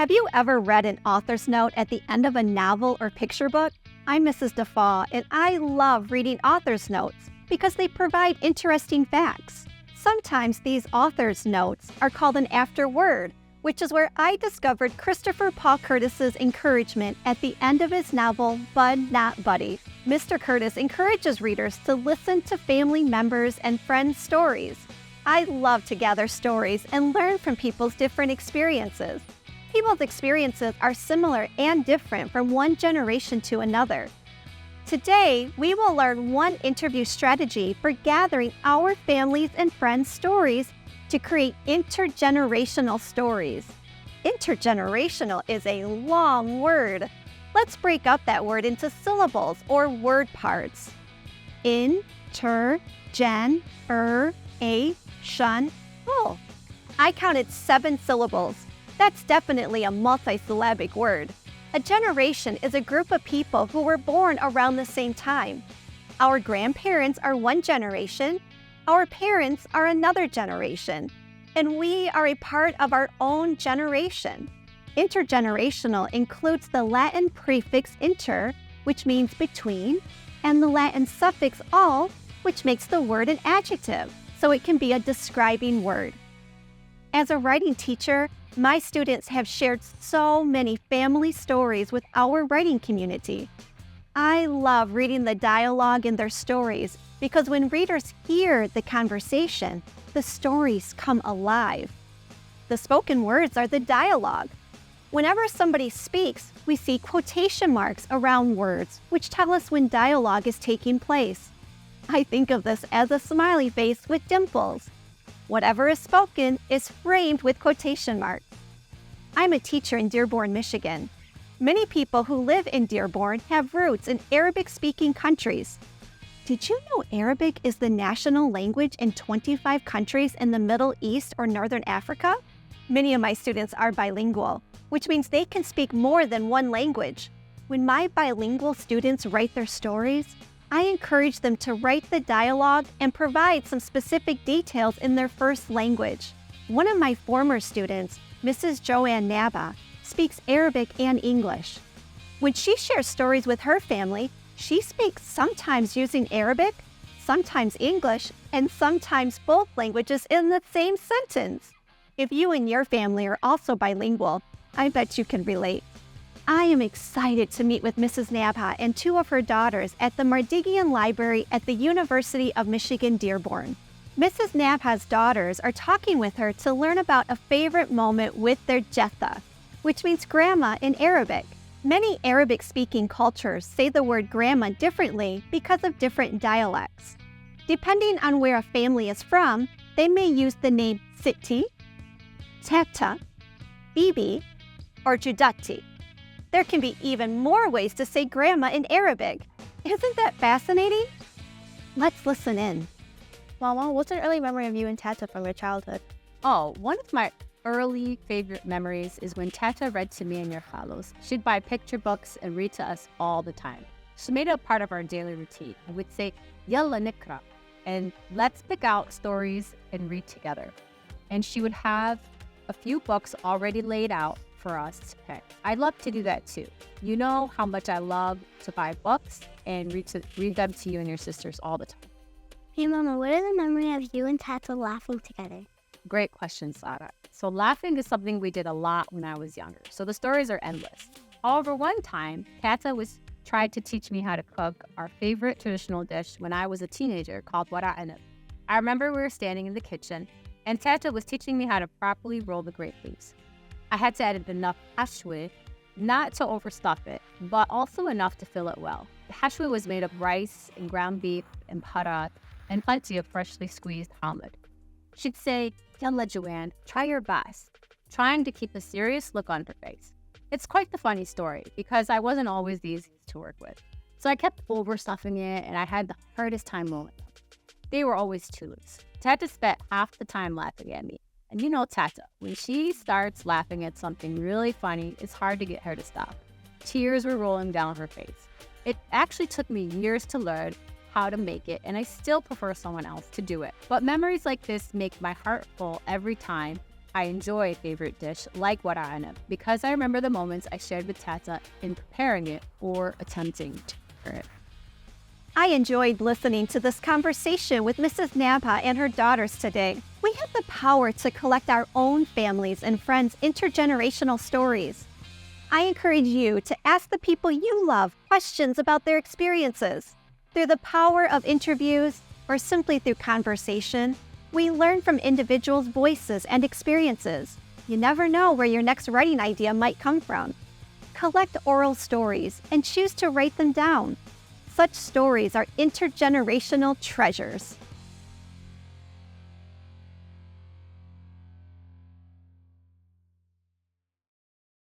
Have you ever read an author's note at the end of a novel or picture book? I'm Mrs. DeFauw, and I love reading author's notes because they provide interesting facts. Sometimes these author's notes are called an afterword, which is where I discovered Christopher Paul Curtis's encouragement at the end of his novel, Bud Not Buddy. Mr. Curtis encourages readers to listen to family members and friends' stories. I love to gather stories and learn from people's different experiences. People's experiences are similar and different from one generation to another. Today, we will learn one interview strategy for gathering our families' and friends' stories to create intergenerational stories. Intergenerational is a long word. Let's break up that word into syllables or word parts. Intergenerational. I counted 7 syllables. That's definitely a multisyllabic word. A generation is a group of people who were born around the same time. Our grandparents are one generation, our parents are another generation, and we are a part of our own generation. Intergenerational includes the Latin prefix inter, which means between, and the Latin suffix al, which makes the word an adjective, so it can be a describing word. As a writing teacher, my students have shared so many family stories with our writing community. I love reading the dialogue in their stories because when readers hear the conversation, the stories come alive. The spoken words are the dialogue. Whenever somebody speaks, we see quotation marks around words, which tell us when dialogue is taking place. I think of this as a smiley face with dimples. Whatever is spoken is framed with quotation marks. I'm a teacher in Dearborn, Michigan. Many people who live in Dearborn have roots in Arabic-speaking countries. Did you know Arabic is the national language in 25 countries in the Middle East or Northern Africa? Many of my students are bilingual, which means they can speak more than one language. When my bilingual students write their stories, I encourage them to write the dialogue and provide some specific details in their first language. One of my former students, Mrs. Joanne Naba, speaks Arabic and English. When she shares stories with her family, she speaks sometimes using Arabic, sometimes English, and sometimes both languages in the same sentence. If you and your family are also bilingual, I bet you can relate. I am excited to meet with Mrs. Nabha and 2 of her daughters at the Mardigian Library at the University of Michigan, Dearborn. Mrs. Nabha's daughters are talking with her to learn about a favorite moment with their jetha, which means grandma in Arabic. Many Arabic-speaking cultures say the word grandma differently because of different dialects. Depending on where a family is from, they may use the name Siti, Tata, Bibi, or Judati. There can be even more ways to say grandma in Arabic. Isn't that fascinating? Let's listen in. Mama, what's an early memory of you and Tata from your childhood? Oh, one of my early favorite memories is when Tata read to me and your fellows. She'd buy picture books and read to us all the time. She made it a part of our daily routine and would say, Yalla nikra, and let's pick out stories and read together. And she would have a few books already laid out for us to pick. I love to do that too. You know how much I love to buy books and read them to you and your sisters all the time. Hey Mama, what is the memory of you and Tata laughing together? Great question, Sarah. So laughing is something we did a lot when I was younger. So the stories are endless. However, one time, Tata tried to teach me how to cook our favorite traditional dish when I was a teenager called wara anab. I remember we were standing in the kitchen and Tata was teaching me how to properly roll the grape leaves. I had to add enough hashwi, not to overstuff it, but also enough to fill it well. The hashwi was made of rice and ground beef and parat and plenty of freshly squeezed hamid. She'd say, Yalla Joanne, try your best, trying to keep a serious look on her face. It's quite the funny story because I wasn't always the easiest to work with. So I kept overstuffing it and I had the hardest time rolling them. They were always too loose. Tata spent half the time laughing at me. And you know Tata, when she starts laughing at something really funny, it's hard to get her to stop. Tears were rolling down her face. It actually took me years to learn how to make it, and I still prefer someone else to do it. But memories like this make my heart full every time I enjoy a favorite dish like wara anab because I remember the moments I shared with Tata in preparing it or attempting to prepare it. I enjoyed listening to this conversation with Mrs. Nabha and her daughters today. We have the power to collect our own families' and friends' intergenerational stories. I encourage you to ask the people you love questions about their experiences. Through the power of interviews or simply through conversation, we learn from individuals' voices and experiences. You never know where your next writing idea might come from. Collect oral stories and choose to write them down. Such stories are intergenerational treasures.